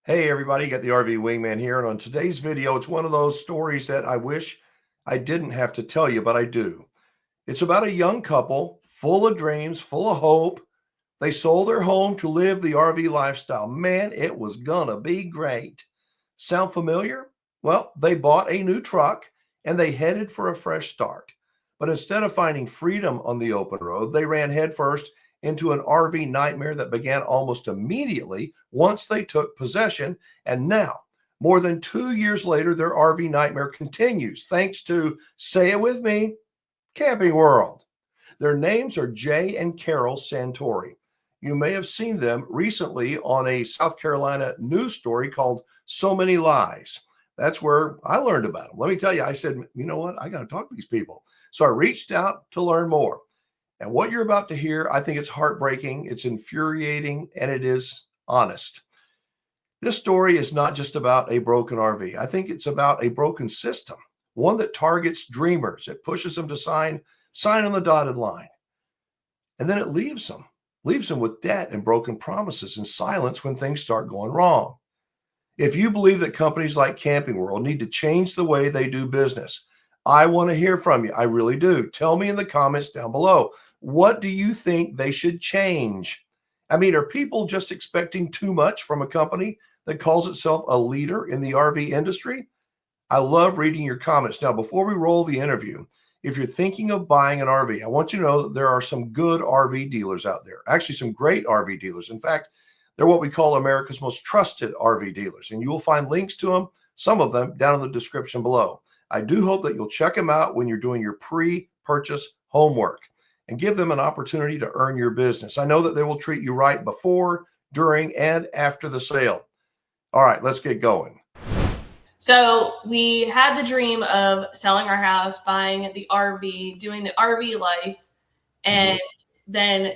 Hey everybody, you got the RV Wingman here, and on today's video, it's one of those stories that I wish I didn't have to tell you, but I do. It's about a young couple, full of dreams, full of hope. They sold their home to live the RV lifestyle. Man, it was gonna be great. Sound familiar? Well, they bought a new truck and they headed for a fresh start. But instead of finding freedom on the open road, they ran headfirst into an RV nightmare that began almost immediately once they took possession. And now, more than 2 years later, their RV nightmare continues thanks to, say it with me, Camping World. Their names are Jay and Carol Santore. You may have seen them recently on a South Carolina news story called So Many Lies. That's where I learned about them. Let me tell you, I said, you know what? I got to talk to these people. So I reached out to learn more. And what you're about to hear, I think it's heartbreaking, it's infuriating, and it is honest. This story is not just about a broken RV. I think it's about a broken system, one that targets dreamers. It pushes them to sign on the dotted line. And then it leaves them with debt and broken promises and silence when things start going wrong. If you believe that companies like Camping World need to change the way they do business, I want to hear from you. I really do. Tell me in the comments down below. What do you think they should change? I mean, are people just expecting too much from a company that calls itself a leader in the RV industry? I love reading your comments. Now, before we roll the interview, if you're thinking of buying an RV, I want you to know that there are some good RV dealers out there, actually some great RV dealers. In fact, they're what we call America's most trusted RV dealers, and you will find links to them, some of them, down in the description below. I do hope that you'll check them out when you're doing your pre-purchase homework and give them an opportunity to earn your business. I know that they will treat you right before, during, and after the sale. All right, let's get going. So we had the dream of selling our house, buying the RV, doing the RV life, and then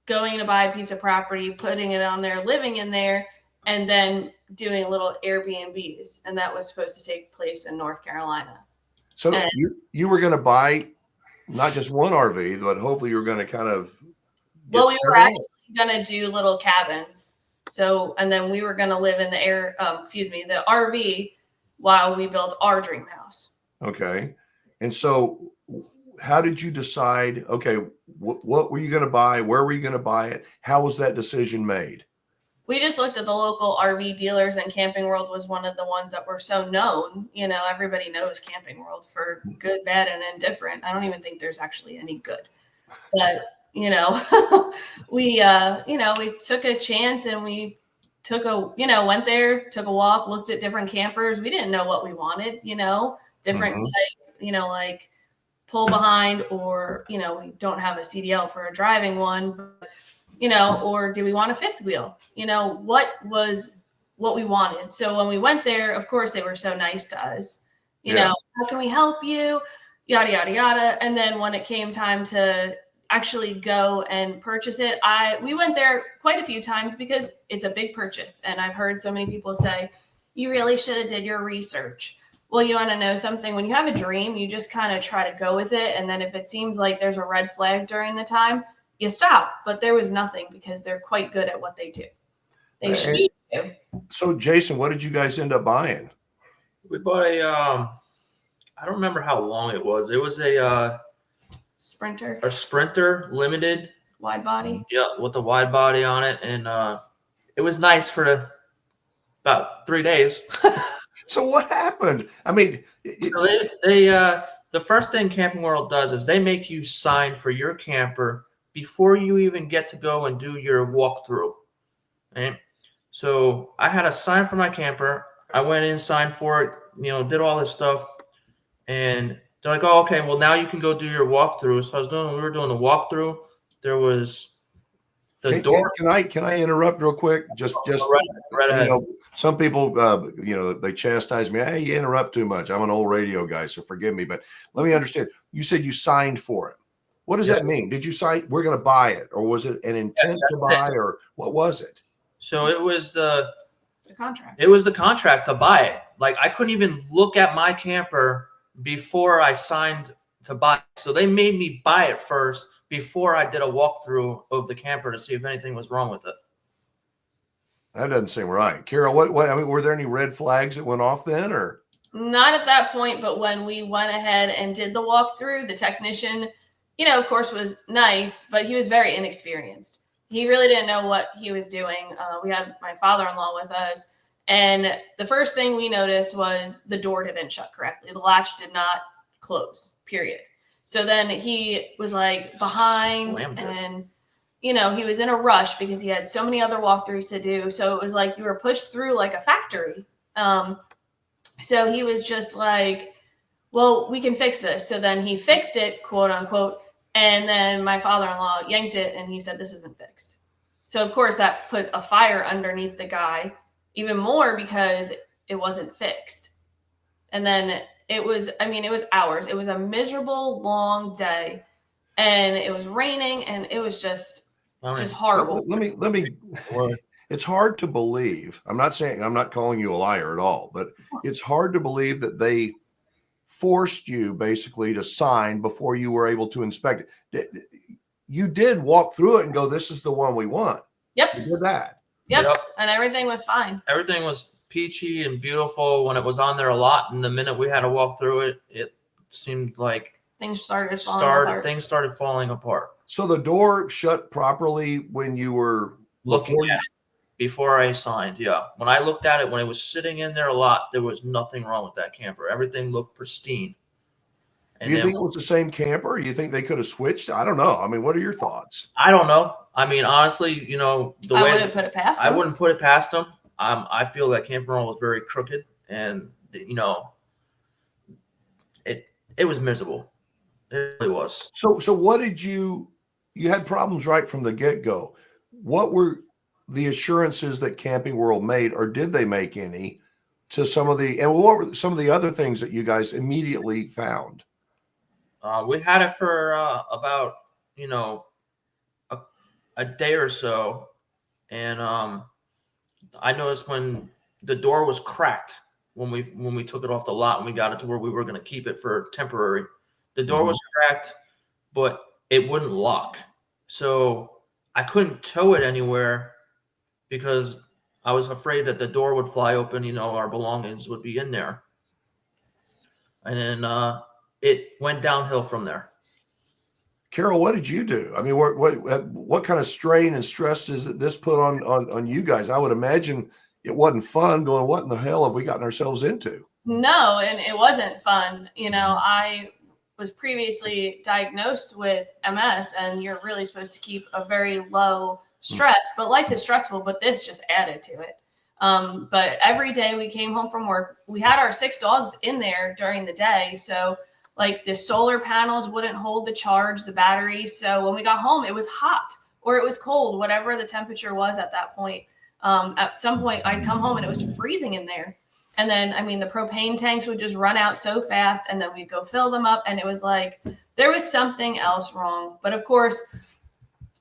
going to buy a piece of property, putting it on there, living in there, and then doing little Airbnbs. And that was supposed to take place in North Carolina. So you were going to buy not just one RV, but hopefully you're going to kind of we were actually going to do little cabins. So, and then we were going to live in the the RV while we built our dream house. Okay. And so how did you decide, okay, what were you going to buy? Where were you going to buy it? How was that decision made? We just looked at the local RV dealers, and Camping World was one of the ones that were so known. You know, everybody knows Camping World for good, bad, and indifferent. I don't even think there's actually any good. But, you know, we took a chance and we went there, took a walk, looked at different campers. We didn't know what we wanted, different type, like pull behind, or, we don't have a CDL for a driving one, but, or do we want a fifth wheel? What we wanted. So when we went there, of course, they were so nice to us, how can we help you? Yada, yada, yada. And then when it came time to actually go and purchase it, we went there quite a few times because it's a big purchase. And I've heard so many people say, you really should have did your research. Well, you want to know something? When you have a dream, you just kind of try to go with it. And then if it seems like there's a red flag during the time, you stop. But there was nothing because they're quite good at what they do. They should do. So, Jason, what did you guys end up buying? We bought I don't remember how long it was. It was a Sprinter. A Sprinter Limited. Wide body. Yeah, with a wide body on it. And it was nice for about 3 days. So what happened? I mean, so they the first thing Camping World does is they make you sign for your camper before you even get to go and do your walkthrough. Right? So I had to sign for my camper. I went in, signed for it, did all this stuff. And they're like, oh, okay, well, now you can go do your walkthrough. So we were doing the walkthrough. There was the door. Can I interrupt real quick? Just right ahead. Some people, they chastise me. Hey, you interrupt too much. I'm an old radio guy, so forgive me. But let me understand. You said you signed for it. What does that mean? Did you sign? We're going to buy it, or was it an intent to buy, or what was it? So it was the contract. It was the contract to buy it. Like I couldn't even look at my camper before I signed to buy it. So they made me buy it first before I did a walkthrough of the camper to see if anything was wrong with it. That doesn't seem right. Carol, what, I mean, were there any red flags that went off then, or? Not at that point, but when we went ahead and did the walkthrough, the technician, of course, was nice, but he was very inexperienced. He really didn't know what he was doing. We had my father-in-law with us, and the first thing we noticed was the door didn't shut correctly. The latch did not close, period. So then he was like behind, and he was in a rush because he had so many other walkthroughs to do. So it was like you were pushed through like a factory. So he was just like, well, we can fix this. So then he fixed it, quote unquote. And then my father-in-law yanked it and he said, this isn't fixed. So of course that put a fire underneath the guy even more because it wasn't fixed. And then it was hours. It was a miserable, long day and it was raining and it was just horrible. Let me, it's hard to believe. I'm not calling you a liar at all, but it's hard to believe that they forced you basically to sign before you were able to inspect it. You did walk through it and go, this is the one we want. Yep. You did that. Yep. And everything was fine. Everything was peachy and beautiful when it was on there a lot. And the minute we had to walk through it, it seemed like things started falling apart. So the door shut properly when you were looking at it before I signed. Yeah. When I looked at it, when it was sitting in there a lot, there was nothing wrong with that camper. Everything looked pristine. And do you think it was the same camper? Or you think they could have switched? I don't know. I mean, what are your thoughts? I don't know. I mean, honestly, I wouldn't put it past them. I wouldn't put it past them. I feel that camper was very crooked, and it was miserable. It really was. So what did you had problems right from the get-go. What were the assurances that Camping World made, or did they make any to some of the, and what were some of the other things that you guys immediately found? We had it for about, a day or so. And I noticed when the door was cracked, when we took it off the lot and we got it to where we were going to keep it for temporary, the door was cracked, but it wouldn't lock. So I couldn't tow it anywhere because I was afraid that the door would fly open, our belongings would be in there. And then it went downhill from there. Carol, what did you do? I mean, what kind of strain and stress does this put on you guys? I would imagine it wasn't fun going, what in the hell have we gotten ourselves into? No, and it wasn't fun. I was previously diagnosed with MS, and you're really supposed to keep a very low stress, but life is stressful, but this just added to it. But every day we came home from work, we had our 6 dogs in there during the day. So like the solar panels wouldn't hold the charge, the battery. So when we got home, it was hot or it was cold, whatever the temperature was at that point. At some point I'd come home and it was freezing in there. And then, the propane tanks would just run out so fast and then we'd go fill them up. And it was like, there was something else wrong. But of course,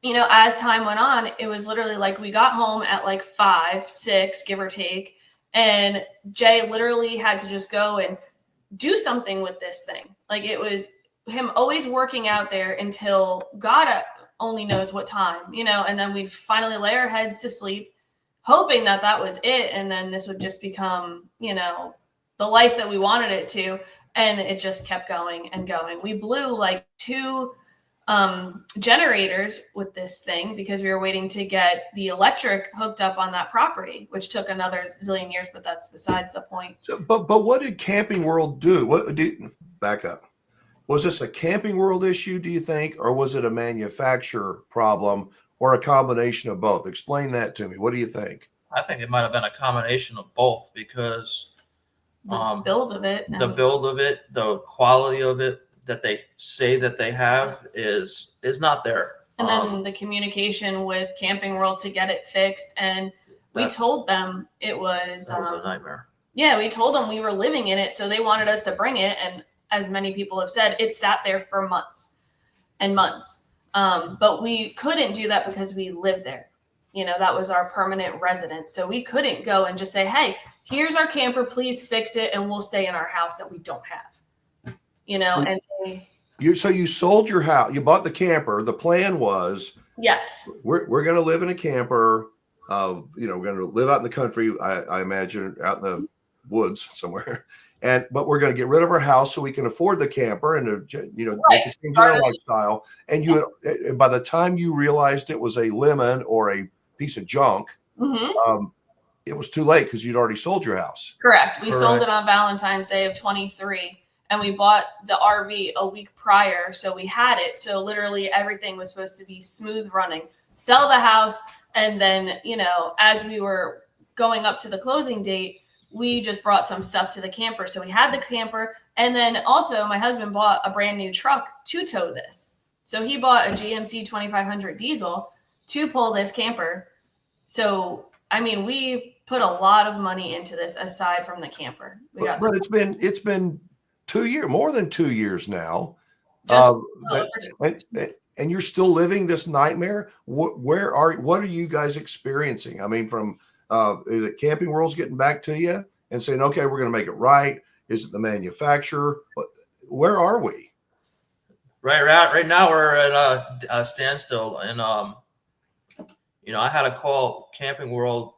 as time went on, it was literally like we got home at like 5, 6, give or take. And Jay literally had to just go and do something with this thing. Like it was him always working out there until God only knows what time, and then we'd finally lay our heads to sleep, hoping that was it. And then this would just become, the life that we wanted it to. And it just kept going and going. We blew like 2 generators with this thing because we were waiting to get the electric hooked up on that property, which took another zillion years, but that's besides the point. So, but what did Camping World do? Back up. Was this a Camping World issue, do you think, or was it a manufacturer problem, or a combination of both? Explain that to me. What do you think? I think it might have been a combination of both because the build of it, the quality of it that they say that they have is not there. And then the communication with Camping World to get it fixed. And we told them it was a nightmare. Yeah, we told them we were living in it. So they wanted us to bring it. And as many people have said, it sat there for months and months. But we couldn't do that because we lived there. That was our permanent residence. So we couldn't go and just say, hey, here's our camper, please fix it. And we'll stay in our house that we don't have. And so you sold your house, you bought the camper. The plan was, yes, we're going to live in a camper. we're going to live out in the country. I imagine out in the woods somewhere, but we're going to get rid of our house so we can afford the camper and make a change in our lifestyle. And by the time you realized it was a lemon or a piece of junk, it was too late because you'd already sold your house. Correct. We sold it on Valentine's Day of 23, and we bought the RV a week prior, so we had it. So literally everything was supposed to be smooth running. Sell the house, and then as we were going up to the closing date, we just brought some stuff to the camper. So we had the camper, and then also my husband bought a brand new truck to tow this. So he bought a GMC 2500 diesel to pull this camper. So I mean, we put a lot of money into this aside from the camper. But it's been 2 years, more than 2 years now. And you're still living this nightmare. What are you guys experiencing? I mean, from is it Camping World's getting back to you and saying, okay, we're going to make it right? Is it the manufacturer? Where are we? Right now we're at a standstill, and I had to call Camping World.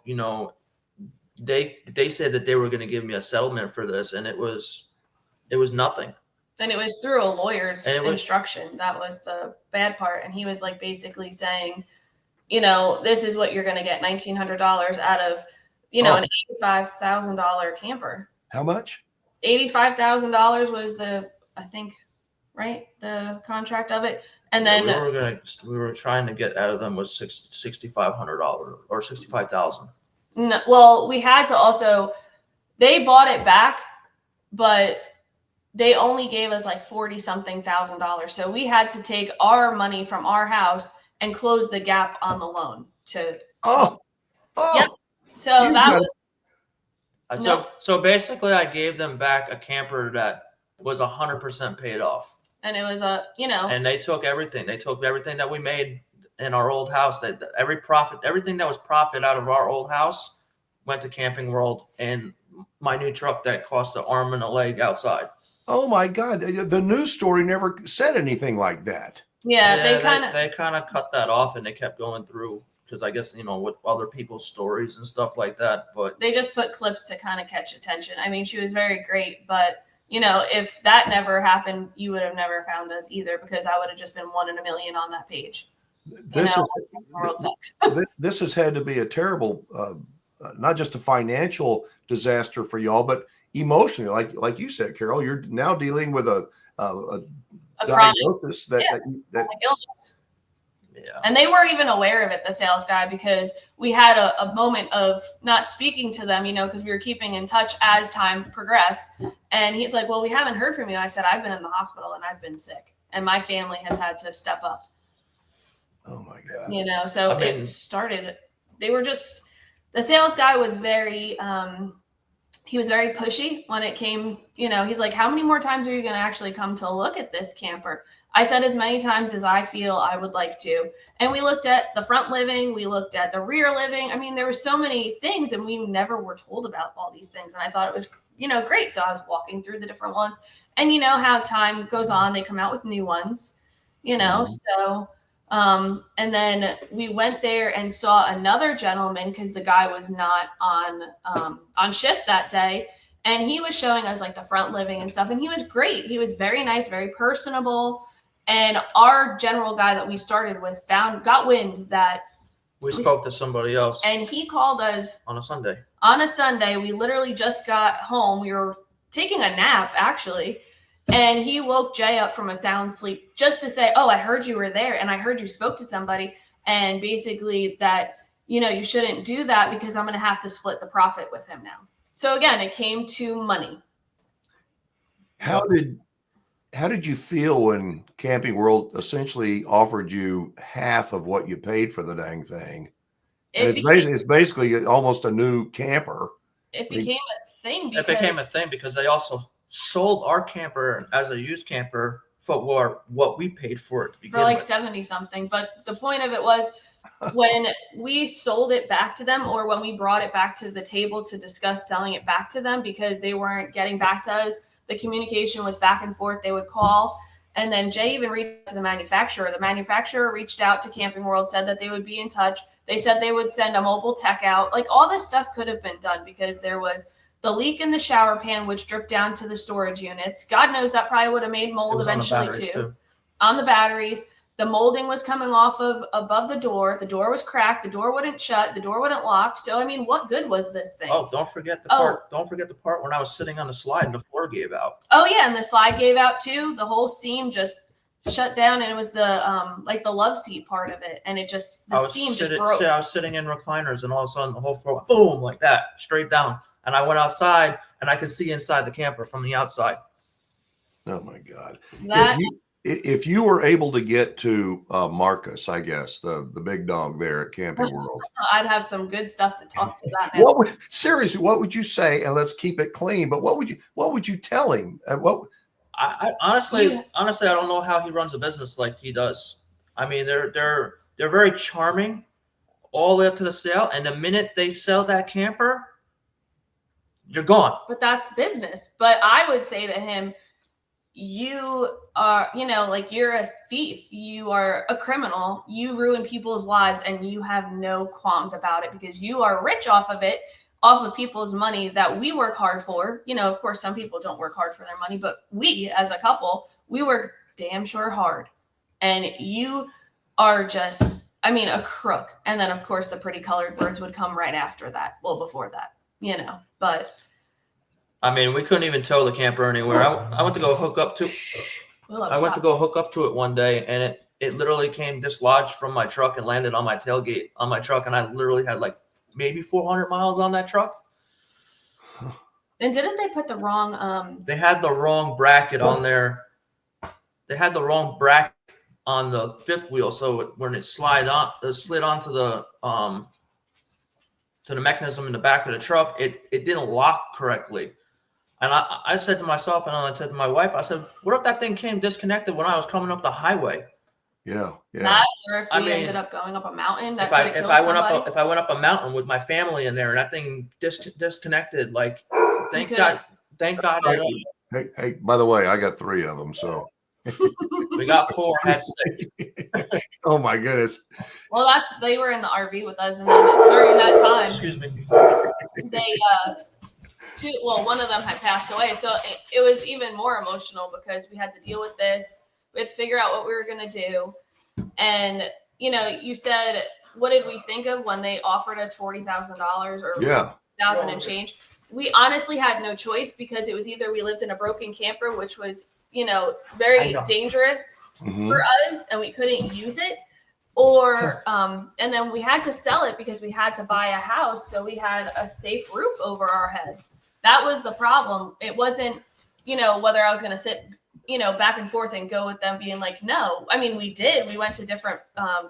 They said that they were going to give me a settlement for this, and it was nothing. And it was through a lawyer's instruction. That was the bad part. And he was like basically saying, this is what you're going to get, $1,900 out of, an $85,000 camper. How much? $85,000 was the contract of it. And then we were trying to get out of them was $6,500 or $65,000. No, well, we had to also, they bought it back, but they only gave us like $40-something thousand. So we had to take our money from our house and close the gap on the loan to. Yep. So that was. So basically, I gave them back a camper that was 100% paid off. And it was And they took everything. They took everything that we made in our old house. That everything that was profit out of our old house went to Camping World and my new truck that cost an arm and a leg outside. Oh my God! The news story never said anything like that. Yeah, they kind of cut that off, and they kept going through because I guess with other people's stories and stuff like that. But they just put clips to kind of catch attention. I mean, she was very great, but if that never happened, you would have never found us either, because I would have just been 1 in a million on that page. This has had to be a terrible, not just a financial disaster for y'all, but emotionally, like you said, Carol, you're now dealing with a diagnosis that illness. Yeah. And they weren't even aware of it, the sales guy, because we had a moment of not speaking to them, because we were keeping in touch as time progressed. And he's like, well, we haven't heard from you. I said, I've been in the hospital and I've been sick, and my family has had to step up. Oh my God. So it started, the sales guy was very, he was very pushy when it came, he's like, how many more times are you going to actually come to look at this camper? I said, as many times as I feel I would like to. And we looked at the front living, we looked at the rear living. I mean, there were so many things, and we never were told about all these things. And I thought it was, great. So I was walking through the different ones, and how time goes on, they come out with new ones, so, and then we went there and saw another gentleman, because the guy was not on shift that day. And he was showing us like the front living and stuff. And he was great. He was very nice, very personable. And our general guy that we started with got wind that we spoke to somebody else. And he called us on a Sunday. We literally just got home. We were taking a nap, actually. And he woke Jay up from a sound sleep just to say, oh, I heard you were there, and I heard you spoke to somebody. And basically that, you shouldn't do that, because I'm going to have to split the profit with him now. So again, it came to money. How did you feel when Camping World essentially offered you half of what you paid for the dang thing? It's basically almost a new camper. It became a thing. Because they also sold our camper as a used camper for what we paid for it to begin for like with. 70 something. But the point of it was, when we sold it back to them, or when we brought it back to the table to discuss selling it back to them, because they weren't getting back to us, the communication was back and forth. They would call And then Jay even reached out to the manufacturer. The manufacturer reached out to Camping World, said that they would be in touch. They said they would send a mobile tech out. Like, all this stuff could have been done because there was the leak in the shower pan, which dripped down to the storage units. God knows that probably would have made mold eventually too. On the batteries. The molding was coming off of above the door. The door was cracked. The door wouldn't shut. The door wouldn't lock. So, I mean, what good was this thing? Oh, don't forget the part. Don't forget the part when I was sitting on the slide and the floor gave out. Oh yeah, and the slide gave out too. The whole seam just shut down, and it was the like the love seat part of it, and it just seam just broke. I was sitting in recliners, and all of a sudden the whole floor went boom like that, straight down. And I went outside, and I could see inside the camper from the outside. Oh my God! If you were able to get to Marcus, I guess the big dog there at Camping World, I'd have some good stuff to talk to that man. Seriously, what would you say? And let's keep it clean. But what would you tell him? I honestly, I don't know how he runs a business like he does. I mean, they're very charming, all the way up to the sale, and the minute they sell that camper, you're gone. But that's business. But I would say to him, you are, like, you're a thief. You are a criminal. You ruin people's lives, and you have no qualms about it because you are rich off of it, off of people's money that we work hard for. Of course, some people don't work hard for their money, but we, as a couple, we work damn sure hard. And you are just, a crook. And then, of course, the pretty colored birds would come right after that. Well, before that, but. I mean, we couldn't even tow the camper anywhere. I went to go hook up to. I went to go hook up to it one day, and it literally came dislodged from my truck and landed on my tailgate on my truck, and I literally had like maybe 400 miles on that truck. And didn't they put the wrong? They had the wrong bracket on there. They had the wrong bracket on the fifth wheel, so when it slid onto the to the mechanism in the back of the truck, it didn't lock correctly. And I said to myself, and I said to my wife, I said, what if that thing came disconnected when I was coming up the highway? Yeah. That, or if we ended up going up a mountain, that if I went up a mountain with my family in there and that thing disconnected, like, thank God. Hey, by the way, I got 3 of them, so. We got 4, had 6. Oh my goodness. Well, they were in the RV with us, and then during that time, excuse me, one of them had passed away, so it was even more emotional because we had to deal with this. We had to figure out what we were going to do, and you said, what did we think of when they offered us $40,000 or $1,000 and change? We honestly had no choice because it was either we lived in a broken camper, which was very dangerous for us, and we couldn't use it, or and then we had to sell it because we had to buy a house so we had a safe roof over our heads. That was the problem. It wasn't whether I was going to sit back and forth and go with them being like, no. I mean, we did. We went to different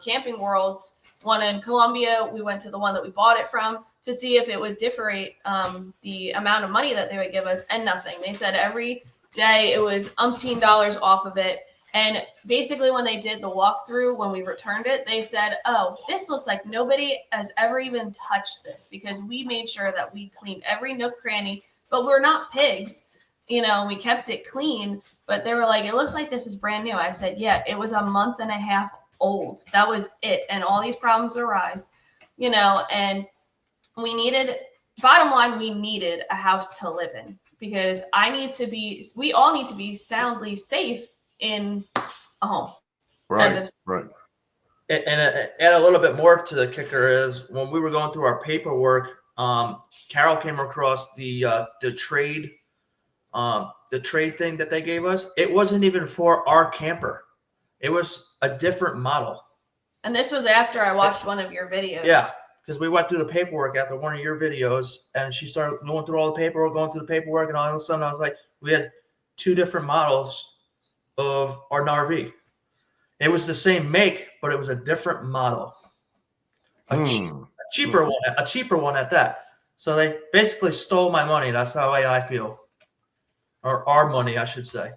camping worlds. One in Colombia, we went to the one that we bought it from to see if it would differentiate the amount of money that they would give us, and nothing. They said every day it was umpteen dollars off of it. And basically when they did the walkthrough, when we returned it, they said, oh, this looks like nobody has ever even touched this because we made sure that we cleaned every nook cranny, but we're not pigs, we kept it clean. But they were like, it looks like this is brand new. I said, yeah, it was a month and a half old. That was it. And all these problems arise, and bottom line, we needed a house to live in. Because we all need to be soundly safe in a home. Right. And add a little bit more to the kicker is when we were going through our paperwork, Carol came across the trade thing that they gave us. It wasn't even for our camper. It was a different model. And this was after I watched one of your videos. Yeah. Because we went through the paperwork after one of your videos, and she started going through all the paperwork, and all of a sudden I was like, we had 2 different models of our RV. It was the same make, but it was a different model, a cheaper one at that. So they basically stole my money. That's how I feel, or our money, I should say.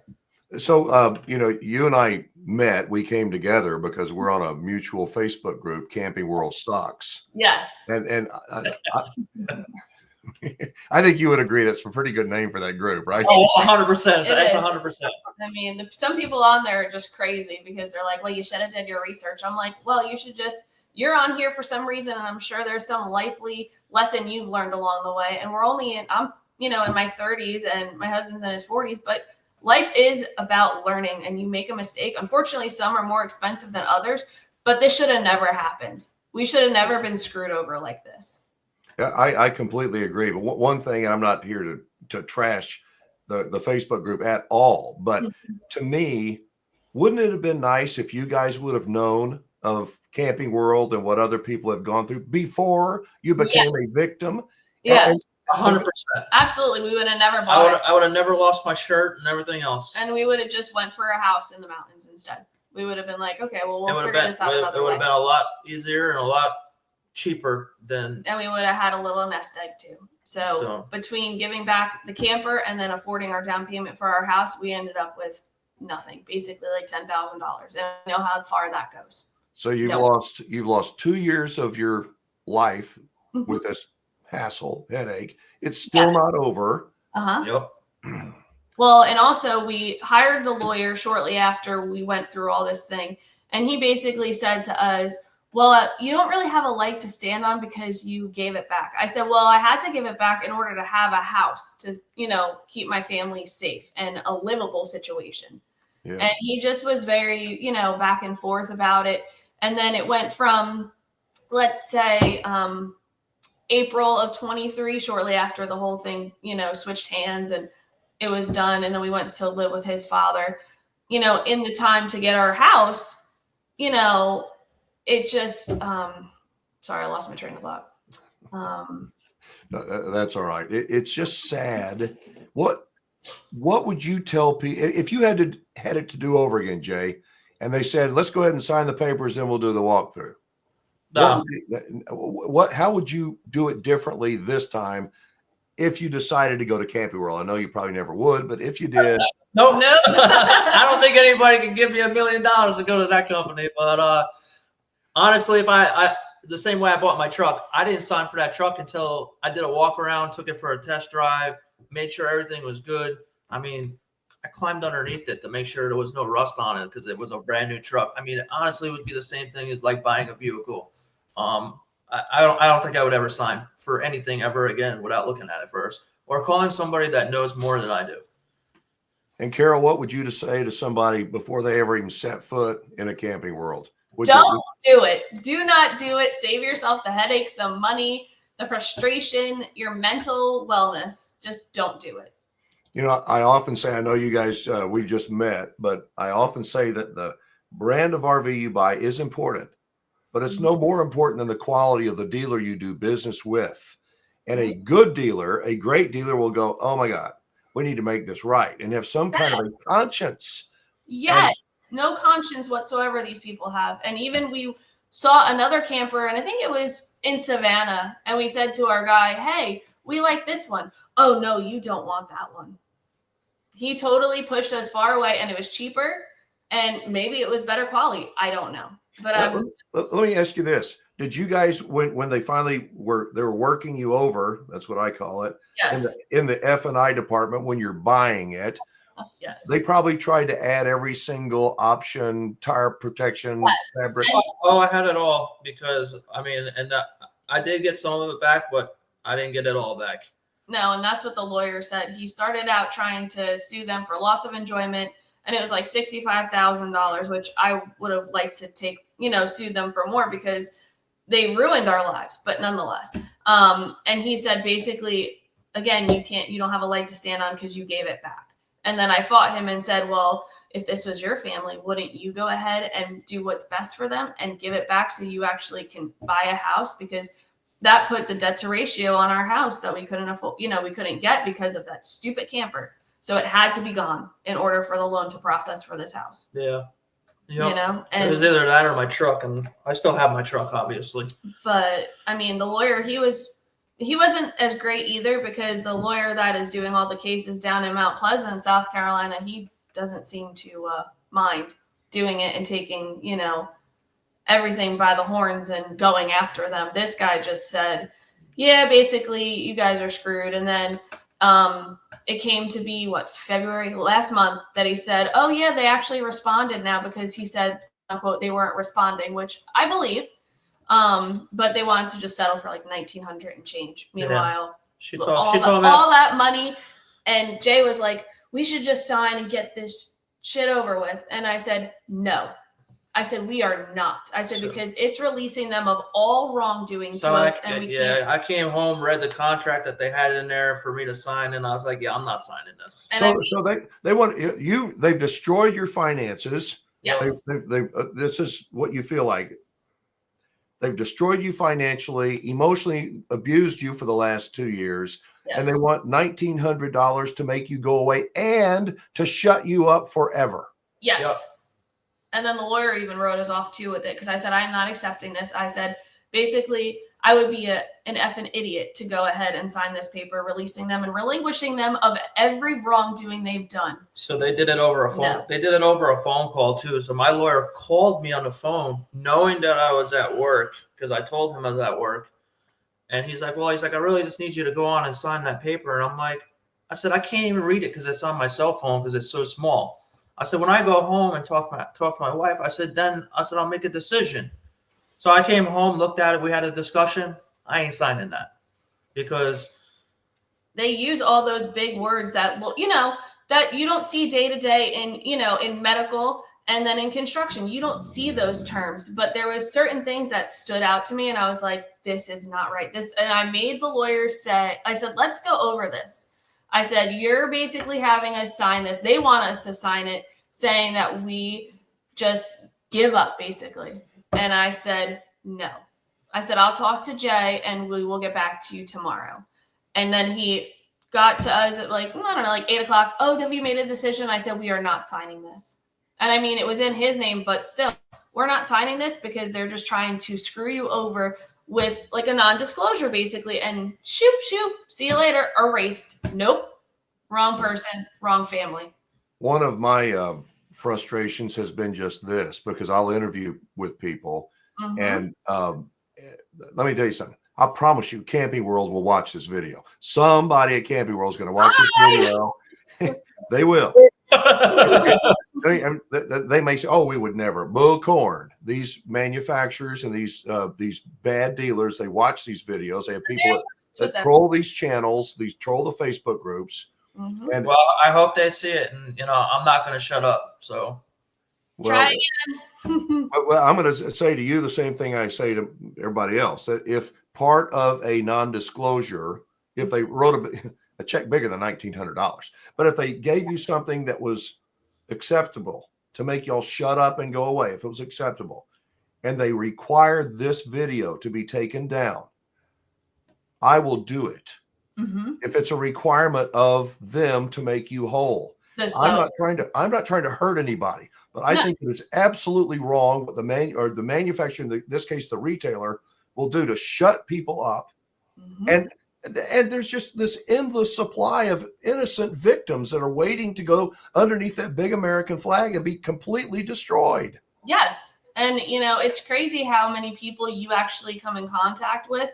So, you and I met, we came together because we're on a mutual Facebook group, Camping World Stocks. Yes. And I think you would agree that's a pretty good name for that group, right? Oh, 100%. It That's is. 100%. I mean, some people on there are just crazy because they're like, well, you should have did your research. I'm like, well, you're on here for some reason, and I'm sure there's some lifely lesson you've learned along the way. And I'm, in my 30s and my husband's in his 40s, but life is about learning, and you make a mistake. Unfortunately, some are more expensive than others, but this should have never happened. We should have never been screwed over like this. I completely agree. But one thing, and I'm not here to trash the Facebook group at all, but to me, wouldn't it have been nice if you guys would have known of Camping World and what other people have gone through before you became a victim? Yes. 100%. Absolutely. We would have never bought it. I would have never lost my shirt and everything else. And we would have just went for a house in the mountains instead. We would have been like, okay, well, we'll figure this out another way. It would have been a lot easier and a lot cheaper than. And we would have had a little nest egg too. So between giving back the camper and then affording our down payment for our house, we ended up with nothing, basically like $10,000. And I know how far that goes. So you've lost 2 years of your life with this headache. It's still not over. Yep. Well, and also we hired the lawyer shortly after we went through all this thing. And he basically said to us, well, you don't really have a leg to stand on because you gave it back. I said, well, I had to give it back in order to have a house to, keep my family safe and a livable situation. Yeah. And he just was very, back and forth about it. And then it went from, let's say, April of 23, shortly after the whole thing, switched hands and it was done. And then we went to live with his father, in the time to get our house, it just, sorry, I lost my train of thought. No, that's all right. It's just sad. What would you tell people if you had it to do over again, Jay, and they said, let's go ahead and sign the papers and we'll do the walkthrough? How would you do it differently this time if you decided to go to Camping World? I know you probably never would, but if you did. No. I don't think anybody can give me $1 million to go to that company. But honestly, if I the same way I bought my truck, I didn't sign for that truck until I did a walk around, took it for a test drive, made sure everything was good. I mean, I climbed underneath it to make sure there was no rust on it because it was a brand new truck. I mean, it honestly would be the same thing as like buying a vehicle. I don't think I would ever sign for anything ever again without looking at it first or calling somebody that knows more than I do. And Carol, what would you say to somebody before they ever even set foot in a Camping World? Don't do it. Do not do it. Save yourself the headache, the money, the frustration, your mental wellness. Just don't do it. I often say, I know you guys, we just met, but I often say that the brand of RV you buy is important, but it's no more important than the quality of the dealer you do business with. And a good dealer, a great dealer will go, oh my God, we need to make this right and have some kind of a conscience. Yes. No conscience whatsoever these people have. And even we saw another camper, and I think it was in Savannah, and we said to our guy, hey, we like this one. Oh, no, you don't want that one. He totally pushed us far away, and it was cheaper, and maybe it was better quality. I don't know. But let me ask you this. Did you guys, when they finally they were working you over, that's what I call it, yes, in the F&I department when you're buying it, yes, they probably tried to add every single option, tire protection, fabric. Oh, I had it all because, I mean, and I did get some of it back, but I didn't get it all back. No, and that's what the lawyer said. He started out trying to sue them for loss of enjoyment, and it was like $65,000, which I would have liked to take, sue them for more because they ruined our lives, but nonetheless. And he said, basically, again, you don't have a leg to stand on because you gave it back. And then I fought him and said, well, if this was your family, wouldn't you go ahead and do what's best for them and give it back so you actually can buy a house? Because that put the debt to ratio on our house that we couldn't afford, we couldn't get because of that stupid camper. So it had to be gone in order for the loan to process for this house. Yeah. Yep. And it was either that or my truck, and I still have my truck, obviously. But I mean, the lawyer, he wasn't as great either because the lawyer that is doing all the cases down in Mount Pleasant, South Carolina, he doesn't seem to mind doing it and taking, everything by the horns and going after them. This guy just said, yeah, basically you guys are screwed. And then it came to be February last month that he said, oh yeah, they actually responded now, because he said, unquote, they weren't responding, which I believe. But they wanted to just settle for like $1,900 and change. Meanwhile, all that money. And Jay was like, we should just sign and get this shit over with. And I said, no. I said, we are not. I said, because it's releasing them of all wrongdoing to us. And we can't. I came home, read the contract that they had in there for me to sign, and I was like, yeah, I'm not signing this. So they want you. They've destroyed your finances. Yes. This is what you feel like. They've destroyed you financially, emotionally abused you for the last 2 years, and they want $1,900 to make you go away and to shut you up forever. Yes. Yep. And then the lawyer even wrote us off too with it, because I said, I'm not accepting this. I said, basically, I would be an effing idiot to go ahead and sign this paper, releasing them and relinquishing them of every wrongdoing they've done. So they did it over a phone. No. They did it over a phone call too. So my lawyer called me on the phone, knowing that I was at work, because I told him I was at work. And he's like, I really just need you to go on and sign that paper. And I'm like, I said, I can't even read it because it's on my cell phone because it's so small. I said, when I go home and talk to my wife, I said, I'll make a decision. So I came home, looked at it. We had a discussion. I ain't signing that, because they use all those big words that, that you don't see day to day in medical and then in construction. You don't see those terms, but there was certain things that stood out to me. And I was like, this is not right. And I made the lawyer say, I said, let's go over this. I said, you're basically having us sign this. They want us to sign it, saying that we just give up, basically. And I said, no. I said, I'll talk to Jay and we will get back to you tomorrow. And then he got to us at 8 o'clock. Oh, have you made a decision? I said, we are not signing this. And I mean, it was in his name, but still, we're not signing this because they're just trying to screw you over with a non-disclosure, basically. And shoot, see you later, erased. Nope. Wrong person, wrong family. One of my frustrations has been just this, because I'll interview with people. Mm-hmm. And let me tell you something. I promise you, Camping World will watch this video. Somebody at Camping World is going to watch this video. They will. They may say, "Oh, we would never." Bullcorn. These manufacturers and these bad dealers, they watch these videos. They have people that troll these channels, troll the Facebook groups. Mm-hmm. And I hope they see it, and I'm not going to shut up. So try again. Well, I'm going to say to you the same thing I say to everybody else, that if part of a non-disclosure, if they wrote a check bigger than $1,900, but if they gave you something that was acceptable to make y'all shut up and go away, if it was acceptable, and they require this video to be taken down, I will do it. Mm-hmm. If it's a requirement of them to make you whole. I'm not trying to hurt anybody, but I think it is absolutely wrong what the manufacturer, in this case the retailer, will do to shut people up. Mm-hmm. And there's just this endless supply of innocent victims that are waiting to go underneath that big American flag and be completely destroyed. Yes. And, it's crazy how many people you actually come in contact with.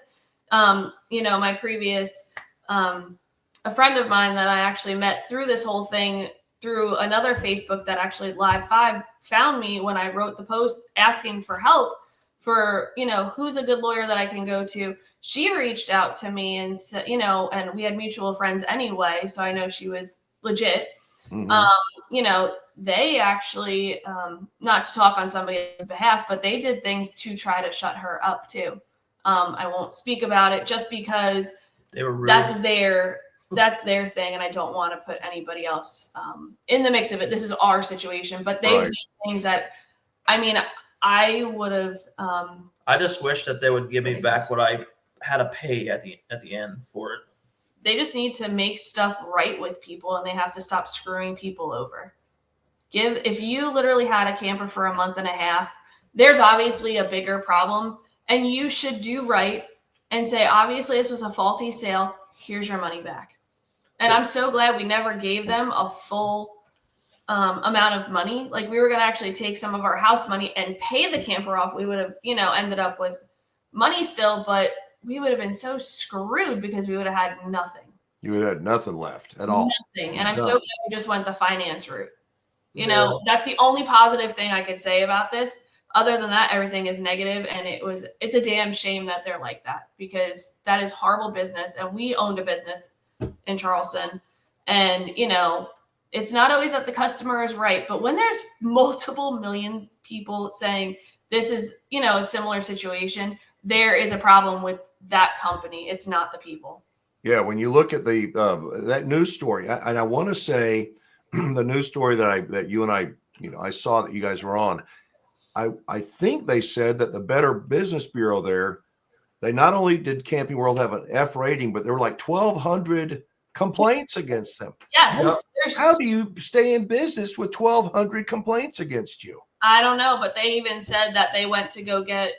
My previous, a friend of mine that I actually met through this whole thing, through another Facebook that actually Live 5 found me when I wrote the post asking for help for, who's a good lawyer that I can go to. She reached out to me and said, and we had mutual friends anyway, so I know she was legit. Mm-hmm. They actually, not to talk on somebody's behalf, but they did things to try to shut her up too. I won't speak about it just because they were rude. That's their thing, and I don't want to put anybody else in the mix of it. This is our situation, but they did things that, I would have. I just wish that they would give me back what I had to pay at the end for it. They just need to make stuff right with people, and they have to stop screwing people over. If you literally had a camper for a month and a half, there's obviously a bigger problem, and you should do right and say, obviously this was a faulty sale. Here's your money back. And I'm so glad we never gave them a full amount of money. Like, we were going to actually take some of our house money and pay the camper off. We would have, ended up with money still, but we would have been so screwed because we would have had nothing. You had nothing left at all. Nothing. And I'm so glad we just went the finance route. You Yeah. know, that's the only positive thing I could say about this. Other than that, everything is negative, and it's a damn shame that they're like that, because that is horrible business. And we owned a business in Charleston, and you know, it's not always that the customer is right, but when there's multiple millions people saying this is, you know, a similar situation, there is a problem with that company. It's not the people. Yeah, when you look at the that news story, and I want to say the news story that you and I, you know, I saw that you guys were on. I think they said that the Better Business Bureau there, they not only did Camping World have an F rating, but there were like 1,200 complaints against them. Yes. Now, how do you stay in business with 1,200 complaints against you? I don't know, but they even said that they went to go get,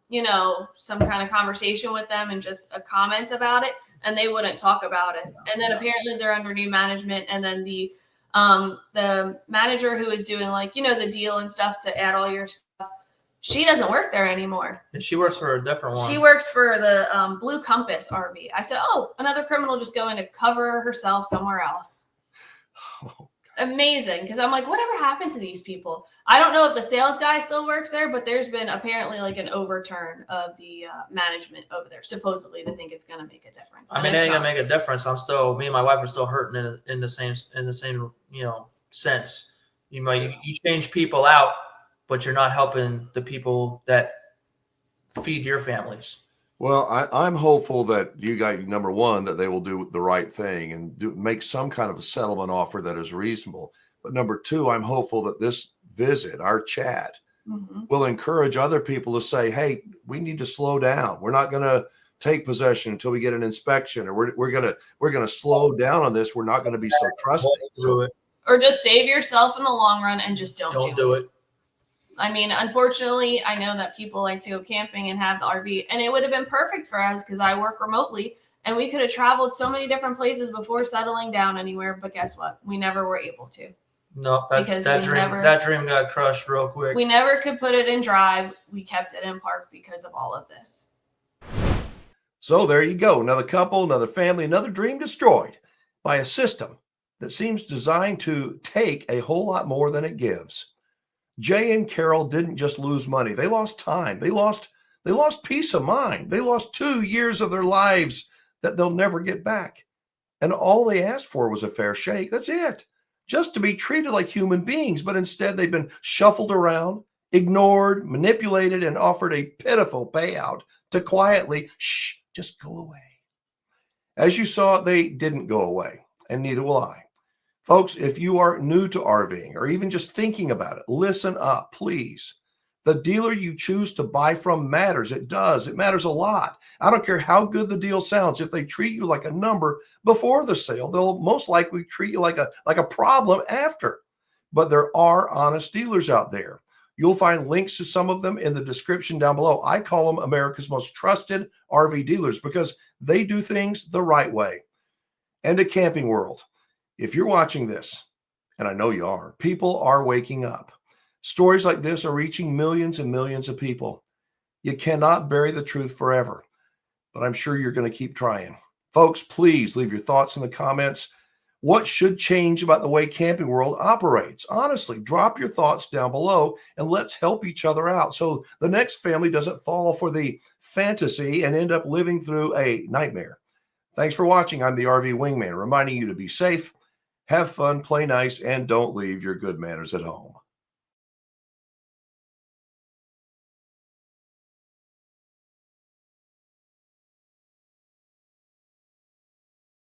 you know, some kind of conversation with them and just a comment about it, and they wouldn't talk about it. And then apparently they're under new management, and then the manager who is doing, like, you know, the deal and stuff to add all your stuff, she doesn't work there anymore. And she works for a different one. She works for the Blue Compass RV. I said, oh, another criminal just going to cover herself somewhere else. Oh, Amazing. Because I'm like, whatever happened to these people? I don't know if the sales guy still works there, but there's been apparently like an overturn of the management over there. Supposedly they think it's going to make a difference. I mean, it ain't gonna make a difference. Me and my wife are still hurting in the same, you know, sense. You know, you change people out, but you're not helping the people that feed your families. Well, I'm hopeful that you guys, number one, that they will do the right thing and make some kind of a settlement offer that is reasonable. But number two, I'm hopeful that this visit, our chat, will encourage other people to say, hey, we need to slow down. We're not going to take possession until we get an inspection, or we're going to slow down on this. We're not going to be so trusting. Or just save yourself in the long run and just don't do it. I mean, unfortunately, I know that people like to go camping and have the RV, and it would have been perfect for us because I work remotely, and we could have traveled so many different places before settling down anywhere. But guess what? We never were able to. No, that dream got crushed real quick. We never could put it in drive. We kept it in park because of all of this. So there you go. Another couple, another family, another dream destroyed by a system that seems designed to take a whole lot more than it gives. Jay and Carol didn't just lose money. They lost time. They lost peace of mind. They lost 2 years of their lives that they'll never get back. And all they asked for was a fair shake. That's it. Just to be treated like human beings. But instead, they've been shuffled around, ignored, manipulated, and offered a pitiful payout to quietly, shh, just go away. As you saw, they didn't go away, and neither will I. Folks, if you are new to RVing or even just thinking about it, listen up, please. The dealer you choose to buy from matters. It does. It matters a lot. I don't care how good the deal sounds. If they treat you like a number before the sale, they'll most likely treat you like a problem after. But there are honest dealers out there. You'll find links to some of them in the description down below. I call them America's most trusted RV dealers because they do things the right way. And to Camping World. If you're watching this, and I know you are, people are waking up. Stories like this are reaching millions and millions of people. You cannot bury the truth forever, but I'm sure you're going to keep trying. Folks, please leave your thoughts in the comments. What should change about the way Camping World operates? Honestly, drop your thoughts down below and let's help each other out so the next family doesn't fall for the fantasy and end up living through a nightmare. Thanks for watching. I'm the RV Wingman, reminding you to be safe, have fun, play nice, and don't leave your good manners at home.